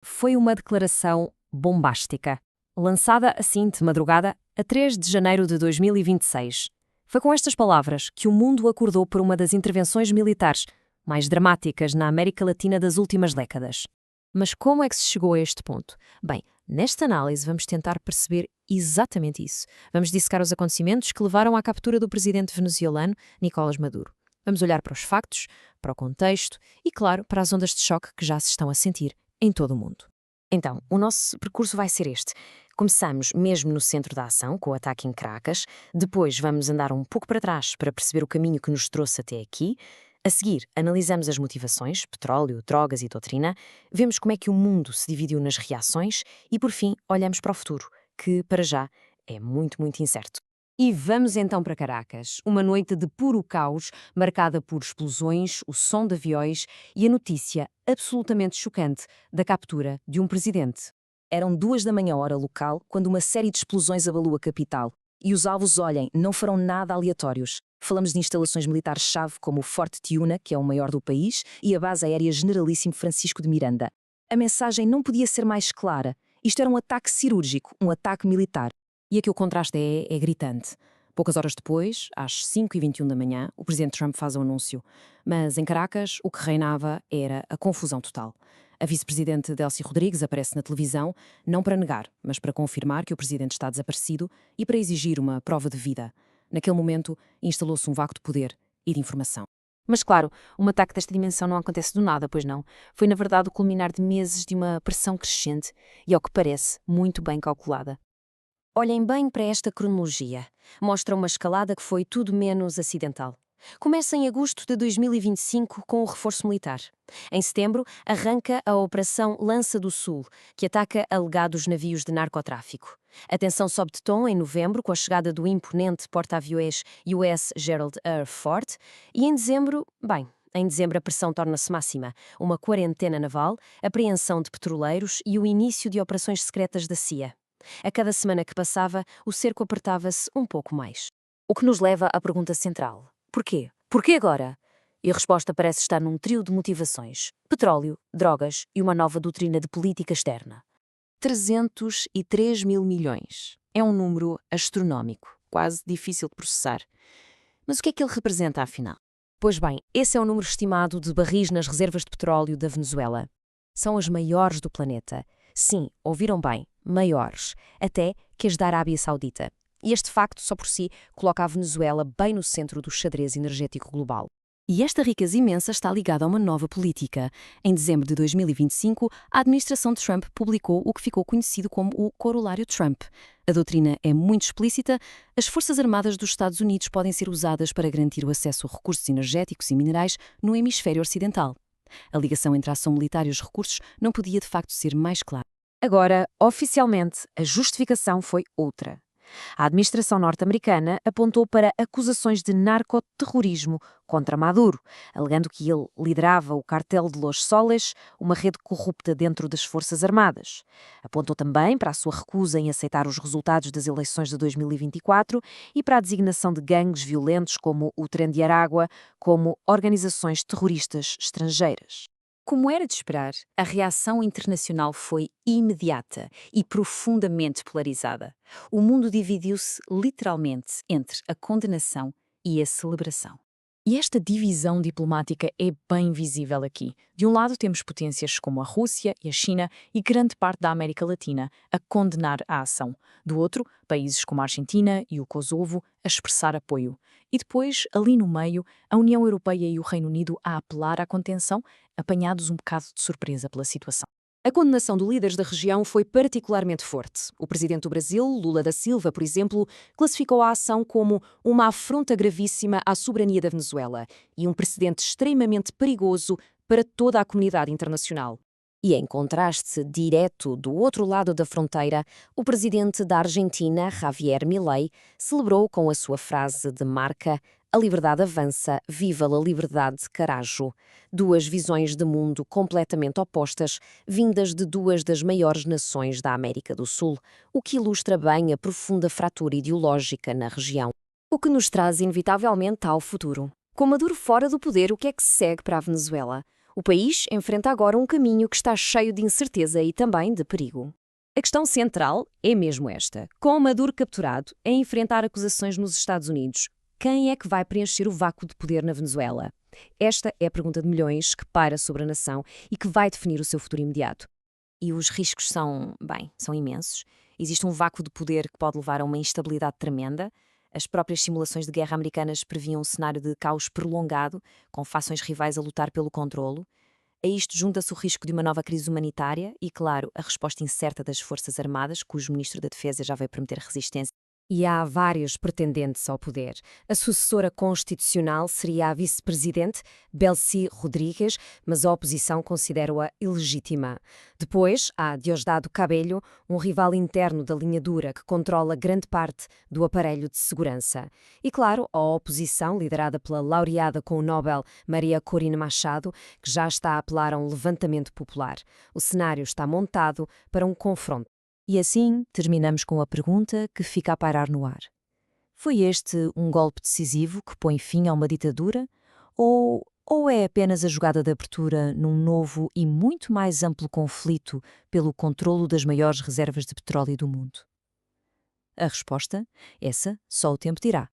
Foi uma declaração bombástica, lançada assim de madrugada a 3 de janeiro de 2026. Foi com estas palavras que o mundo acordou por uma das intervenções militares mais dramáticas na América Latina das últimas décadas. Mas como é que se chegou a este ponto? Bem, nesta análise vamos tentar perceber exatamente isso. Vamos dissecar os acontecimentos que levaram à captura do presidente venezuelano Nicolás Maduro. Vamos olhar para os factos, para o contexto e, claro, para as ondas de choque que já se estão a sentir em todo o mundo. Então, o nosso percurso vai ser este. Começamos mesmo no centro da ação, com o ataque em Caracas. Depois vamos andar um pouco para trás para perceber o caminho que nos trouxe até aqui. A seguir, analisamos as motivações, petróleo, drogas e doutrina. Vemos como é que o mundo se dividiu nas reações. E, por fim, olhamos para o futuro, que, para já, é muito, muito incerto. E vamos então para Caracas, uma noite de puro caos, marcada por explosões, o som de aviões e a notícia absolutamente chocante da captura de um presidente. Eram 2 da manhã hora local, quando uma série de explosões abalou a capital. E os alvos, olhem, não foram nada aleatórios. Falamos de instalações militares-chave como o Forte Tiuna, que é o maior do país, e a Base Aérea Generalíssimo Francisco de Miranda. A mensagem não podia ser mais clara. Isto era um ataque cirúrgico, um ataque militar. E aqui o contraste é gritante. Poucas horas depois, às 5h21 da manhã, o presidente Trump faz o anúncio. Mas em Caracas, o que reinava era a confusão total. A vice-presidente Delcy Rodrigues aparece na televisão, não para negar, mas para confirmar que o presidente está desaparecido e para exigir uma prova de vida. Naquele momento, instalou-se um vácuo de poder e de informação. Mas claro, um ataque desta dimensão não acontece do nada, pois não. Foi na verdade o culminar de meses de uma pressão crescente e, ao que parece, muito bem calculada. Olhem bem para esta cronologia. Mostra uma escalada que foi tudo menos acidental. Começa em agosto de 2025 com o reforço militar. Em setembro, arranca a Operação Lança do Sul, que ataca alegados navios de narcotráfico. A tensão sobe de tom em novembro com a chegada do imponente porta-aviões US Gerald R. Ford e em dezembro a pressão torna-se máxima. Uma quarentena naval, apreensão de petroleiros e o início de operações secretas da CIA. A cada semana que passava, o cerco apertava-se um pouco mais. O que nos leva à pergunta central. Porquê? Porquê agora? E a resposta parece estar num trio de motivações: petróleo, drogas e uma nova doutrina de política externa. 303 mil milhões. É um número astronómico, quase difícil de processar. Mas o que é que ele representa, afinal? Pois bem, esse é o número estimado de barris nas reservas de petróleo da Venezuela. São as maiores do planeta. Sim, ouviram bem, maiores, até que as da Arábia Saudita. E este facto, só por si, coloca a Venezuela bem no centro do xadrez energético global. E esta riqueza imensa está ligada a uma nova política. Em dezembro de 2025, a administração de Trump publicou o que ficou conhecido como o Corolário Trump. A doutrina é muito explícita. As Forças Armadas dos Estados Unidos podem ser usadas para garantir o acesso a recursos energéticos e minerais no hemisfério ocidental. A ligação entre a ação militar e os recursos não podia de facto ser mais clara. Agora, oficialmente, a justificação foi outra. A administração norte-americana apontou para acusações de narcoterrorismo contra Maduro, alegando que ele liderava o cartel de Los Soles, uma rede corrupta dentro das Forças Armadas. Apontou também para a sua recusa em aceitar os resultados das eleições de 2024 e para a designação de gangues violentos como o Tren de Aragua como organizações terroristas estrangeiras. Como era de esperar, a reação internacional foi imediata e profundamente polarizada. O mundo dividiu-se literalmente entre a condenação e a celebração. E esta divisão diplomática é bem visível aqui. De um lado temos potências como a Rússia e a China e grande parte da América Latina a condenar a ação. Do outro, países como a Argentina e o Kosovo a expressar apoio. E depois, ali no meio, a União Europeia e o Reino Unido a apelar à contenção, apanhados um bocado de surpresa pela situação. A condenação de líderes da região foi particularmente forte. O presidente do Brasil, Lula da Silva, por exemplo, classificou a ação como uma afronta gravíssima à soberania da Venezuela e um precedente extremamente perigoso para toda a comunidade internacional. E em contraste direto do outro lado da fronteira, o presidente da Argentina, Javier Milei, celebrou com a sua frase de marca: "A liberdade avança, viva a liberdade, carajo." Duas visões de mundo completamente opostas, vindas de duas das maiores nações da América do Sul, o que ilustra bem a profunda fratura ideológica na região. O que nos traz inevitavelmente ao futuro. Com Maduro fora do poder, o que é que segue para a Venezuela? O país enfrenta agora um caminho que está cheio de incerteza e também de perigo. A questão central é mesmo esta. Com Maduro capturado a enfrentar acusações nos Estados Unidos, quem é que vai preencher o vácuo de poder na Venezuela? Esta é a pergunta de milhões que paira sobre a nação e que vai definir o seu futuro imediato. E os riscos são imensos. Existe um vácuo de poder que pode levar a uma instabilidade tremenda. As próprias simulações de guerra americanas previam um cenário de caos prolongado, com fações rivais a lutar pelo controlo. A isto junta-se o risco de uma nova crise humanitária e, claro, a resposta incerta das Forças Armadas, cujo Ministro da Defesa já veio prometer resistência. E há vários pretendentes ao poder. A sucessora constitucional seria a vice-presidente Belcy Rodrigues, mas a oposição considera-a ilegítima. Depois há Diosdado Cabello, um rival interno da linha dura que controla grande parte do aparelho de segurança. E, claro, a oposição, liderada pela laureada com o Nobel Maria Corina Machado, que já está a apelar a um levantamento popular. O cenário está montado para um confronto. E assim terminamos com a pergunta que fica a pairar no ar. Foi este um golpe decisivo que põe fim a uma ditadura? Ou é apenas a jogada de abertura num novo e muito mais amplo conflito pelo controlo das maiores reservas de petróleo do mundo? A resposta, essa, só o tempo dirá.